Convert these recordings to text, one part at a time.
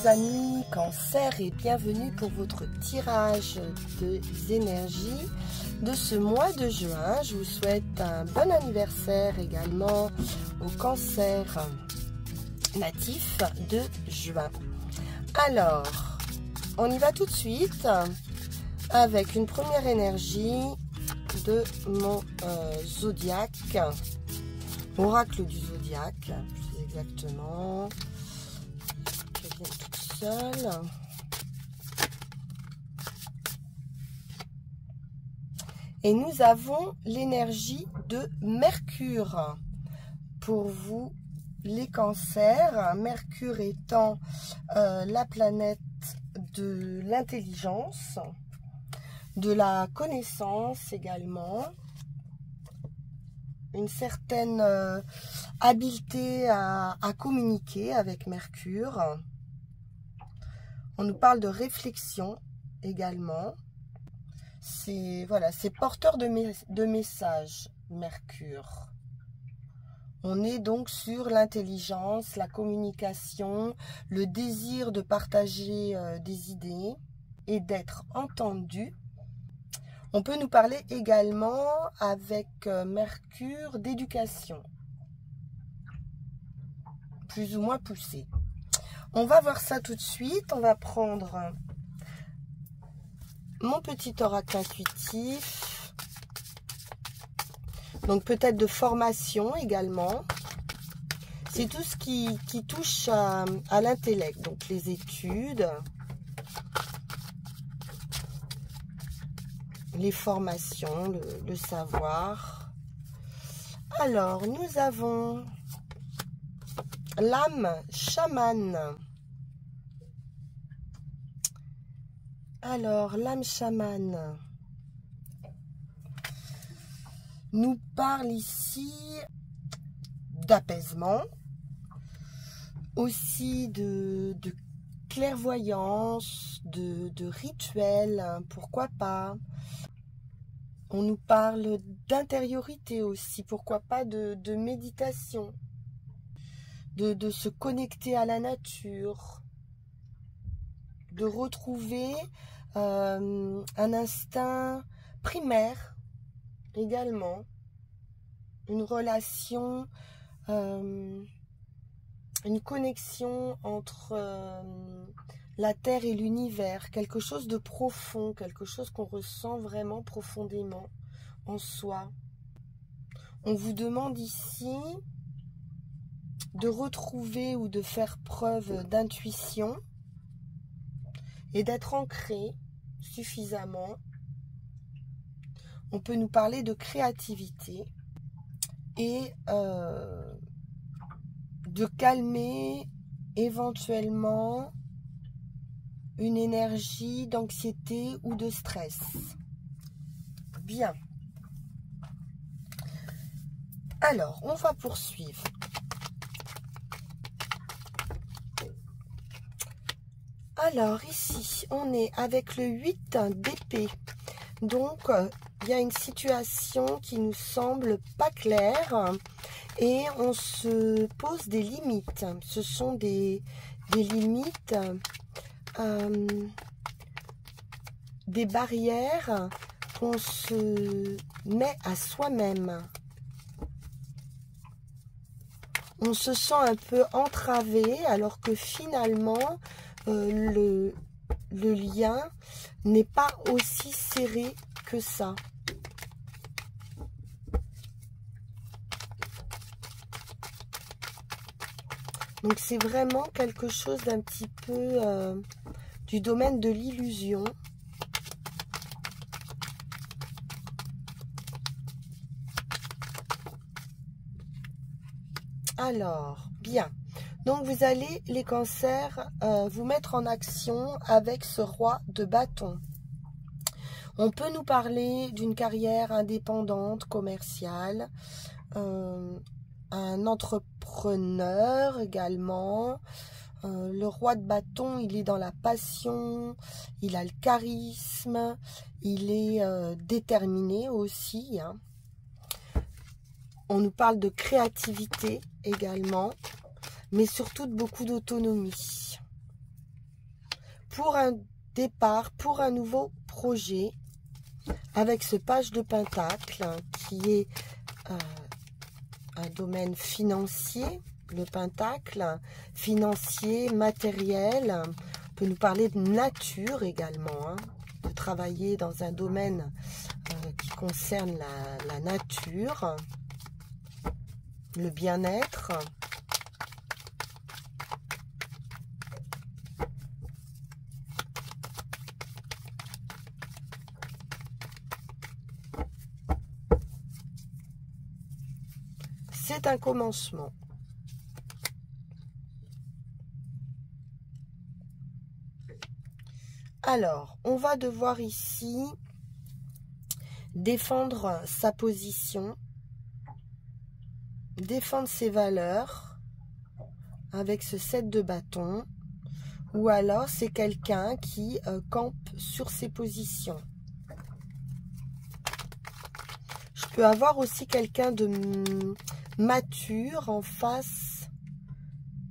amis Cancer et bienvenue pour votre tirage des énergies de ce mois de juin. Je vous souhaite un bon anniversaire également au Cancer natif de juin. Alors, on y va tout de suite avec une première énergie de mon zodiaque, oracle du zodiaque, plus exactement. Je viens toute seule. Et nous avons l'énergie de Mercure pour vous les cancers. Mercure étant la planète de l'intelligence, de la connaissance également, une certaine habileté à communiquer avec Mercure. On nous parle de réflexion également. C'est voilà, c'est porteur de messages, Mercure. On est donc sur l'intelligence, la communication, le désir de partager des idées et d'être entendu. On peut nous parler également avec Mercure d'éducation, plus ou moins poussée. On va voir ça tout de suite. On va prendre mon petit oracle intuitif. Donc peut-être de formation également. C'est tout ce qui touche à l'intellect. Donc les études, les formations, le savoir. Alors, nous avons l'âme chamane. Alors, l'âme chamane nous parle ici d'apaisement, aussi de clairvoyance, de rituel, pourquoi pas. On nous parle d'intériorité aussi, pourquoi pas de méditation, de se connecter à la nature, de retrouver un instinct primaire également, une relation, une connexion entre la Terre et l'univers, quelque chose de profond, quelque chose qu'on ressent vraiment profondément en soi. On vous demande ici de retrouver ou de faire preuve d'intuition et d'être ancré suffisamment. On peut nous parler de créativité et de calmer éventuellement une énergie d'anxiété ou de stress. Bien. Alors, on va poursuivre. Alors, ici, on est avec le 8 d'épée. Donc, il y a une situation qui nous semble pas claire et on se pose des limites. Ce sont des limites, des barrières qu'on se met à soi-même. On se sent un peu entravé alors que finalement, le lien n'est pas aussi serré que ça. Donc c'est vraiment quelque chose d'un petit peu du domaine de l'illusion. Alors, bien. Donc vous allez, les cancers, vous mettre en action avec ce roi de bâton. On peut nous parler d'une carrière indépendante, commerciale, un entrepreneur également. Le roi de bâton, il est dans la passion, il a le charisme, il est déterminé aussi, hein. On nous parle de créativité également, mais surtout de beaucoup d'autonomie. pour un départ, pour un nouveau projet, avec ce page de Pentacle qui est un domaine financier, le Pentacle, financier, matériel. On peut nous parler de nature également, hein, de travailler dans un domaine qui concerne la nature, le bien-être. C'est un commencement. Alors, on va devoir ici défendre sa position, défendre ses valeurs avec ce 7 de bâton, ou alors c'est quelqu'un qui campe sur ses positions. Je peux avoir aussi quelqu'un de mature en face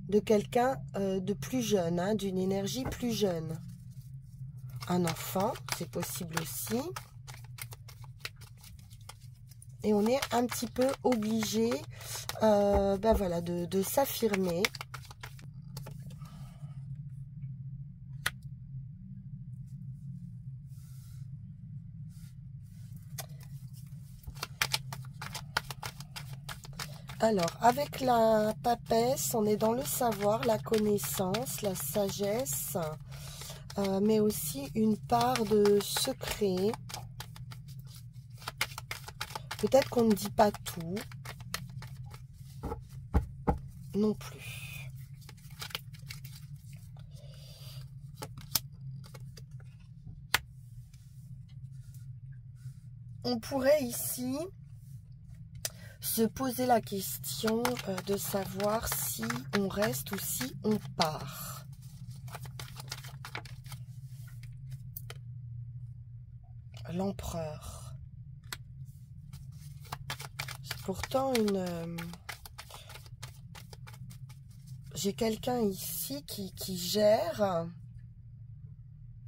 de quelqu'un de plus jeune, hein, d'une énergie plus jeune. Un enfant, c'est possible aussi. Et on est un petit peu obligé ben voilà, de s'affirmer. Alors, avec la papesse, on est dans le savoir, la connaissance, la sagesse, mais aussi une part de secret. Peut-être qu'on ne dit pas tout non plus. On pourrait ici se poser la question de savoir si on reste ou si on part. L'empereur. C'est pourtant une... J'ai quelqu'un ici qui gère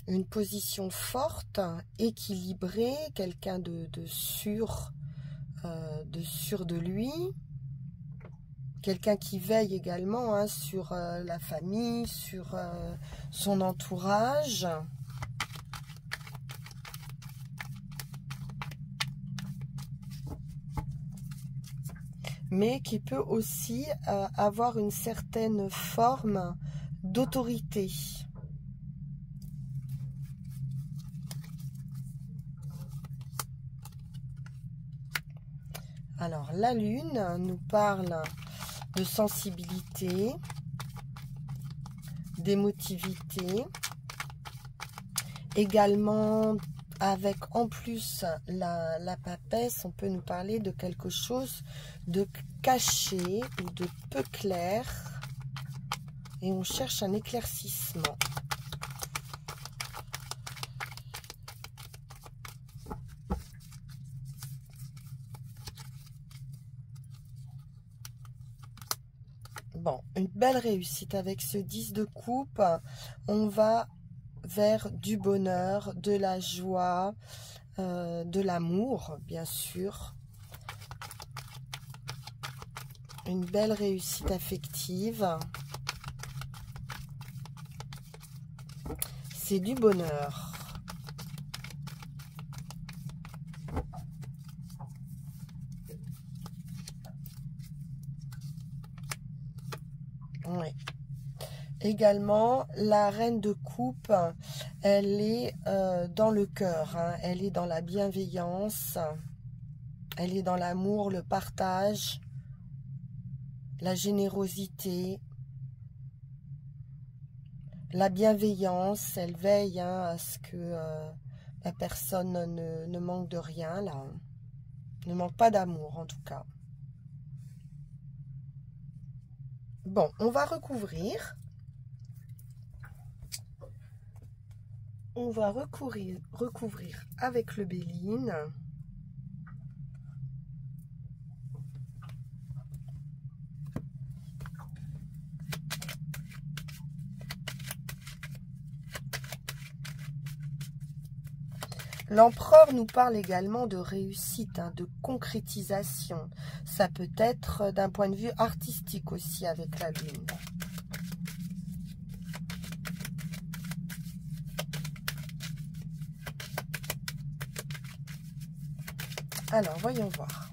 une position forte, équilibrée, quelqu'un de sûr de lui, quelqu'un qui veille également hein, sur la famille, sur son entourage. Mais qui peut aussi avoir une certaine forme d'autorité. Alors, la lune nous parle de sensibilité, d'émotivité, également avec en plus la papesse, on peut nous parler de quelque chose de caché ou de peu clair et on cherche un éclaircissement. Bon, une belle réussite avec ce 10 de coupe. On va vers du bonheur, de la joie, de l'amour, bien sûr. Une belle réussite affective. C'est du bonheur. Oui. Également, la reine de coupe, elle est dans le cœur, hein, elle est dans la bienveillance, elle est dans l'amour, le partage, la générosité, la bienveillance. Elle veille hein, à ce que la personne ne manque de rien, là, ne manque pas d'amour en tout cas. Bon, on va recouvrir. On va recouvrir avec le Béline. L'empereur nous parle également de réussite, hein, de concrétisation. Ça peut être d'un point de vue artistique aussi avec la lune. Alors, voyons voir.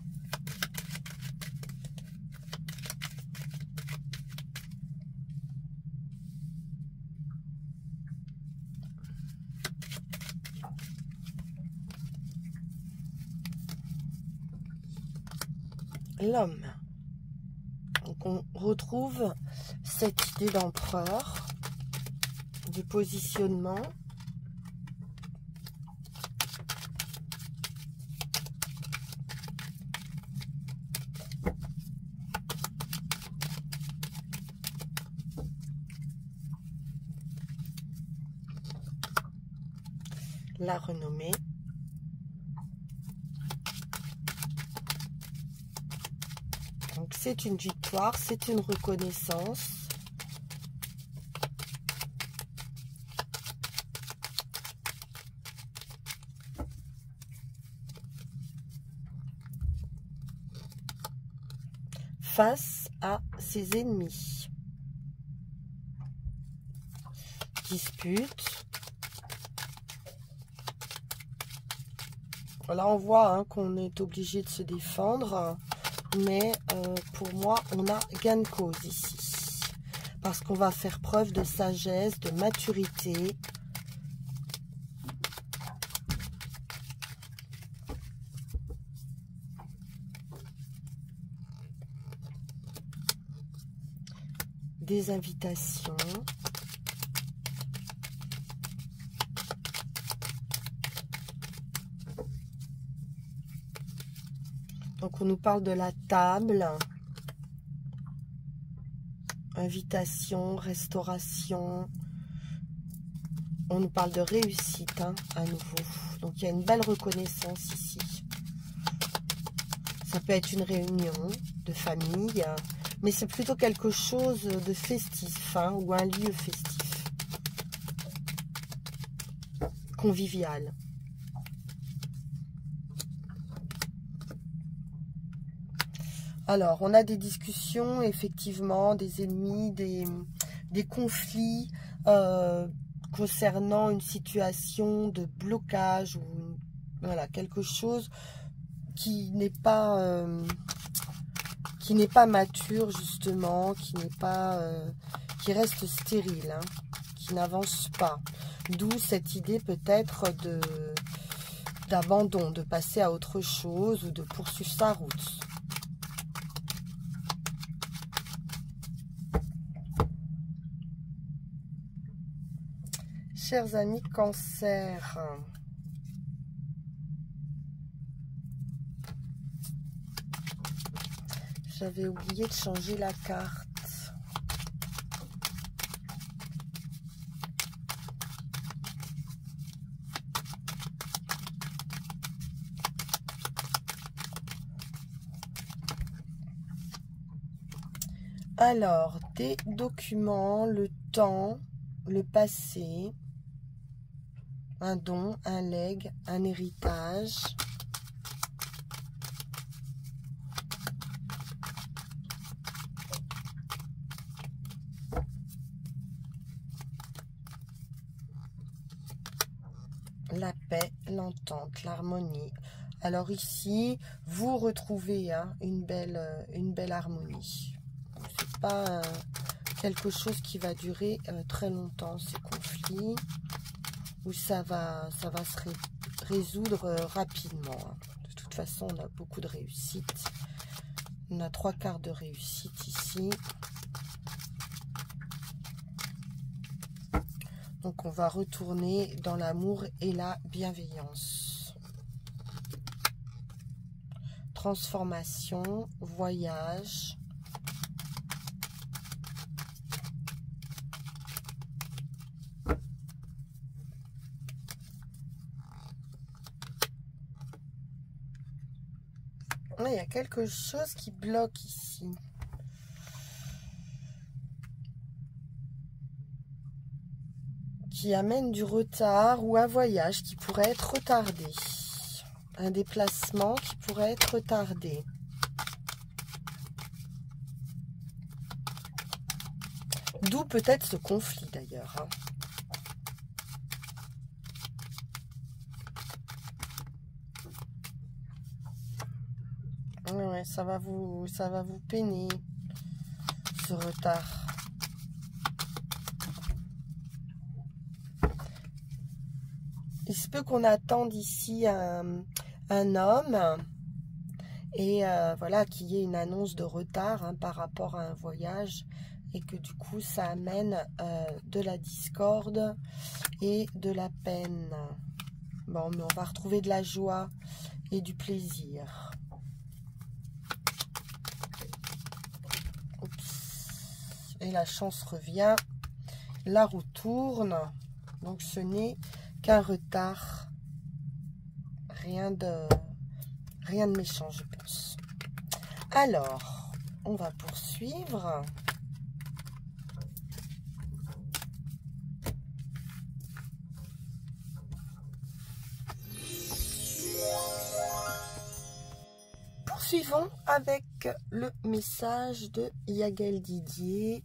L'homme. Donc on retrouve cette idée d'empereur, de positionnement. La renommée. Donc c'est une victoire, c'est une reconnaissance. Face à ses ennemis. Dispute. Là on voit hein, qu'on est obligé de se défendre. Mais pour moi, on a gain de cause ici. Parce qu'on va faire preuve de sagesse, de maturité. Des invitations. Donc, on nous parle de la table, invitation, restauration. On nous parle de réussite hein, à nouveau. Donc, il y a une belle reconnaissance ici. Ça peut être une réunion de famille, mais c'est plutôt quelque chose de festif hein, ou un lieu festif, convivial. Alors, on a des discussions, effectivement, des ennemis, des conflits concernant une situation de blocage ou voilà, quelque chose qui n'est pas mature justement, qui reste stérile, hein, qui n'avance pas. D'où cette idée peut-être d'abandon, de passer à autre chose ou de poursuivre sa route. Chers amis Cancer, j'avais oublié de changer la carte. Alors, des documents, le temps, le passé, un don, un legs, un héritage. La paix, l'entente, l'harmonie. Alors ici, vous retrouvez hein, une belle harmonie. C'est pas quelque chose qui va durer très longtemps, ces conflits. Où ça va se résoudre rapidement. De toute façon, on a beaucoup de réussite. On a 3 quarts de réussite ici. Donc, on va retourner dans l'amour et la bienveillance. Transformation, voyage. Il y a quelque chose qui bloque ici. qui amène du retard ou un voyage qui pourrait être retardé. Un déplacement qui pourrait être retardé. D'où peut-être ce conflit d'ailleurs. Hein. Ouais, ça va vous peiner, ce retard. Il se peut qu'on attende ici un homme et voilà, qu'il y ait une annonce de retard hein, par rapport à un voyage et que du coup ça amène de la discorde et de la peine. Bon, mais on va retrouver de la joie et du plaisir. Oups. Et la chance revient, la roue tourne, donc ce n'est qu'un retard, rien de méchant je pense. Alors, on va poursuivre. Poursuivons avec le message de Yaghel Didier.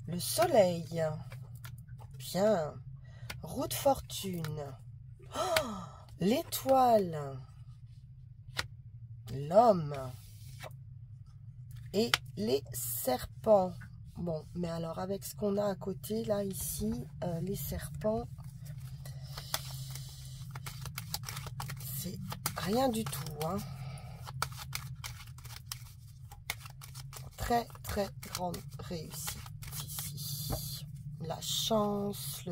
Le soleil, bien, roue de fortune, oh, l'étoile, l'homme et les serpents. Bon, mais alors avec ce qu'on a à côté, là, ici, les serpents, c'est rien du tout, hein. Très, très grande réussite. La chance,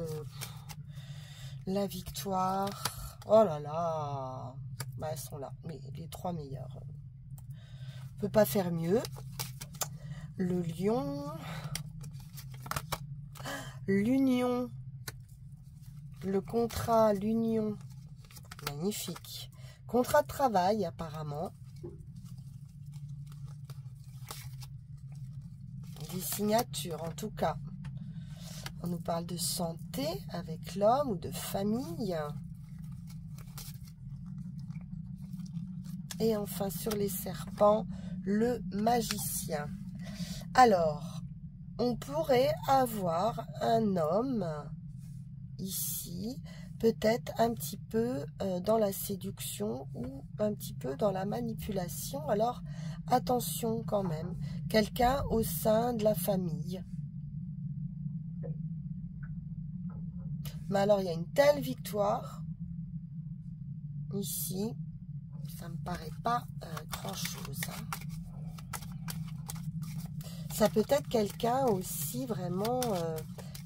la victoire. Oh là là, bah, elles sont là, mais les trois meilleures. On peut pas faire mieux. Le lion, l'union, le contrat, l'union, magnifique. Contrat de travail apparemment. Des signatures en tout cas. On nous parle de santé avec l'homme ou de famille. Et enfin sur les serpents, le magicien. Alors, on pourrait avoir un homme ici, peut-être un petit peu dans la séduction ou un petit peu dans la manipulation. Alors, attention quand même, quelqu'un au sein de la famille. Mais alors, il y a une telle victoire ici, ça me paraît pas grand-chose. Hein. Ça peut être quelqu'un aussi vraiment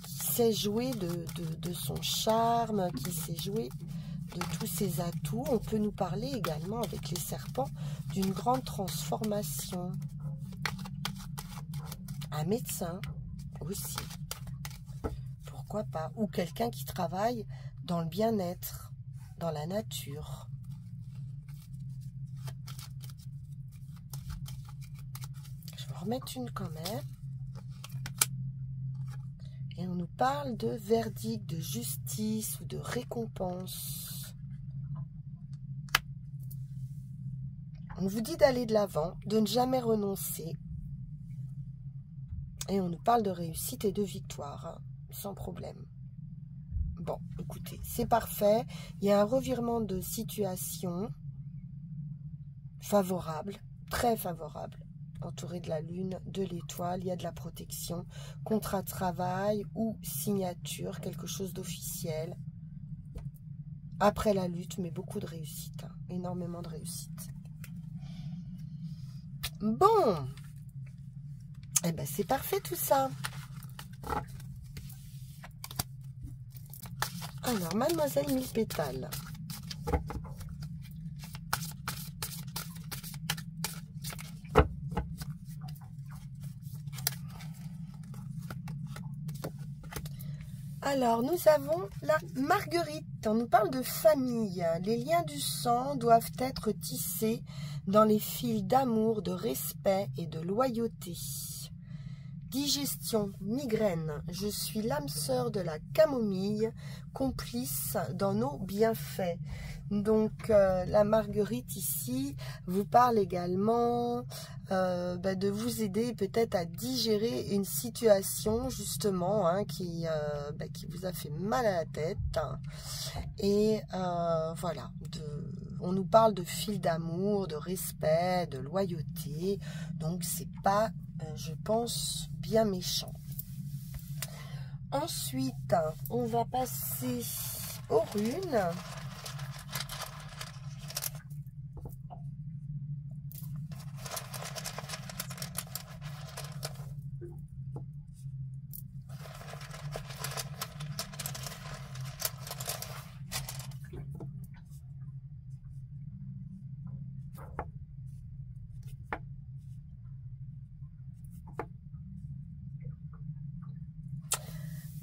qui sait jouer de son charme, qui sait jouer de tous ses atouts. On peut nous parler également avec les serpents d'une grande transformation. Un médecin aussi. Pourquoi pas? Ou quelqu'un qui travaille dans le bien-être, dans la nature. Je vais en remettre une quand même. Et on nous parle de verdict, de justice ou de récompense. On vous dit d'aller de l'avant, de ne jamais renoncer. Et on nous parle de réussite et de victoire, hein, sans problème. Bon, écoutez, c'est parfait. Il y a un revirement de situation favorable, très favorable. Entouré de la lune, de l'étoile, il y a de la protection, contrat de travail ou signature, quelque chose d'officiel. Après la lutte, mais beaucoup de réussite, hein, énormément de réussite. Bon, Eh ben, c'est parfait tout ça. Alors, Mademoiselle Mille Pétales. Alors, nous avons la Marguerite. On nous parle de famille. Les liens du sang doivent être tissés dans les fils d'amour, de respect et de loyauté. Digestion, migraine. Je suis l'âme sœur de la camomille, complice dans nos bienfaits. Donc, la Marguerite ici vous parle également de vous aider peut-être à digérer une situation justement qui vous a fait mal à la tête. Et voilà, on nous parle de fil d'amour, de respect, de loyauté. Donc, c'est pas, je pense, bien méchant. Ensuite, on va passer aux runes.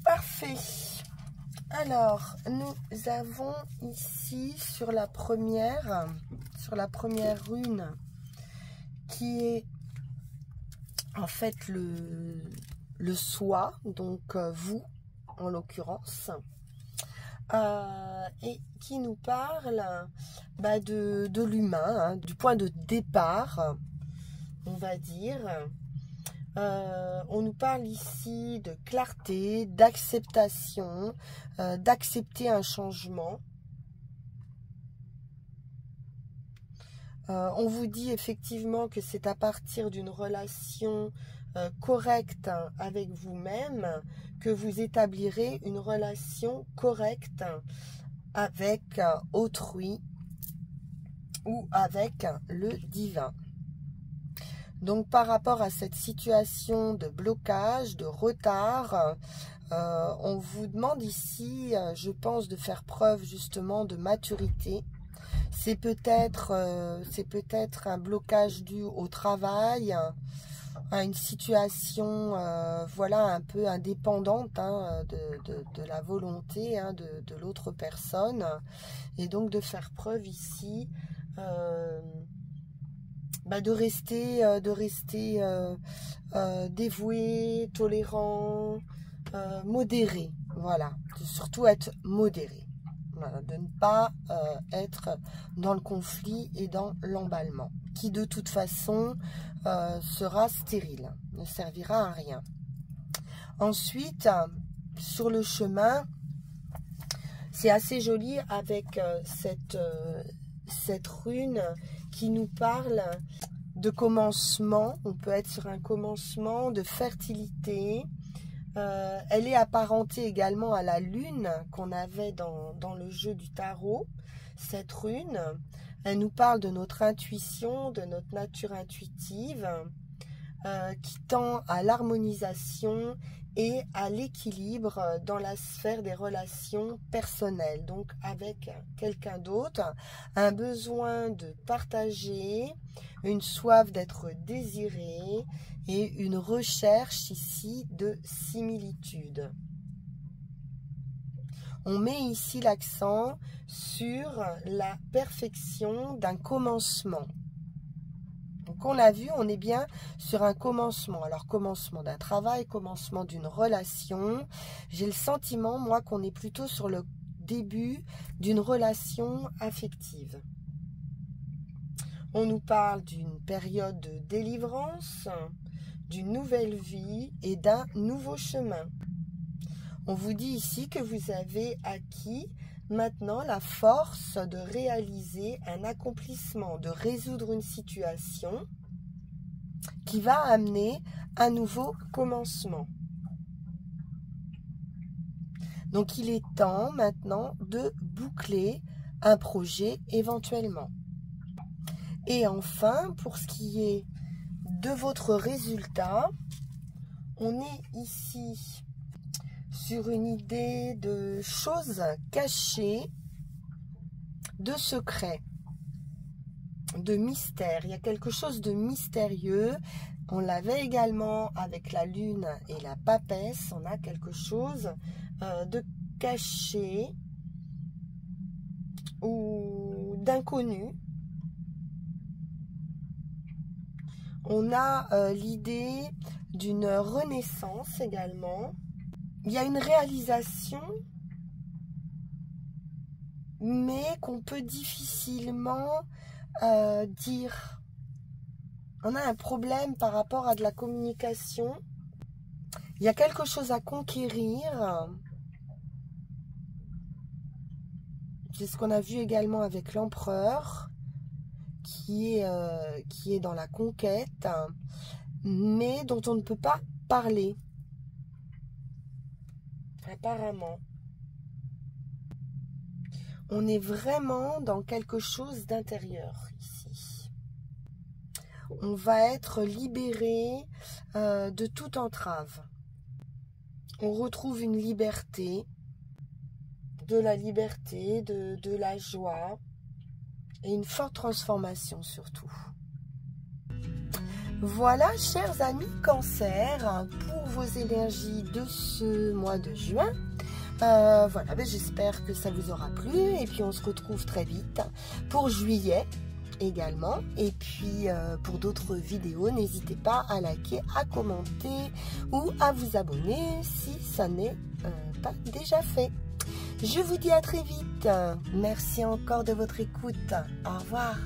Parfait. Alors, nous avons ici sur la première rune qui est en fait le soi, donc vous en l'occurrence, et qui nous parle de l'humain, du point de départ, on va dire. On nous parle ici de clarté, d'acceptation, d'accepter un changement. On vous dit effectivement que c'est à partir d'une relation correcte avec vous-même que vous établirez une relation correcte avec autrui ou avec le divin. Donc, par rapport à cette situation de blocage, de retard, on vous demande ici, je pense, de faire preuve justement de maturité. C'est peut-être un blocage dû au travail, à une situation voilà, un peu indépendante de la volonté de l'autre personne. Et donc, de faire preuve ici de rester dévoué, tolérant, modéré, voilà, de surtout être modéré, voilà, de ne pas être dans le conflit et dans l'emballement, qui de toute façon sera stérile, ne servira à rien. Ensuite, sur le chemin, c'est assez joli avec cette rune qui nous parle de commencement. On peut être sur un commencement de fertilité. Elle est apparentée également à la lune qu'on avait dans le jeu du tarot. Cette rune, elle nous parle de notre intuition, de notre nature intuitive, qui tend à l'harmonisation et à l'équilibre dans la sphère des relations personnelles, donc avec quelqu'un d'autre, un besoin de partager, une soif d'être désiré et une recherche ici de similitude. On met ici l'accent sur la perfection d'un commencement. Donc on l'a vu, on est bien sur un commencement. Alors commencement d'un travail, commencement d'une relation. J'ai le sentiment, moi, qu'on est plutôt sur le début d'une relation affective. On nous parle d'une période de délivrance, d'une nouvelle vie et d'un nouveau chemin. On vous dit ici que vous avez acquis maintenant la force de réaliser un accomplissement, de résoudre une situation qui va amener un nouveau commencement. Donc il est temps maintenant de boucler un projet éventuellement. Et enfin, pour ce qui est de votre résultat, On est ici sur une idée de choses cachées, de secrets, de mystère. Il y a quelque chose de mystérieux. On l'avait également avec la lune et la papesse. On a quelque chose de caché ou d'inconnu. On a l'idée d'une renaissance également. Il y a une réalisation, mais qu'on peut difficilement dire. On a un problème par rapport à de la communication. Il y a quelque chose à conquérir. C'est ce qu'on a vu également avec l'empereur, qui est dans la conquête, mais dont on ne peut pas parler. Apparemment. On est vraiment dans quelque chose d'intérieur ici. On va être libéré de toute entrave. On retrouve une liberté, de la liberté, de la joie et une forte transformation surtout. Voilà, chers amis Cancer, pour vos énergies de ce mois de juin. Voilà, j'espère que ça vous aura plu et puis on se retrouve très vite pour juillet également. Et puis pour d'autres vidéos, n'hésitez pas à liker, à commenter ou à vous abonner si ça n'est pas déjà fait. Je vous dis à très vite. Merci encore de votre écoute. Au revoir.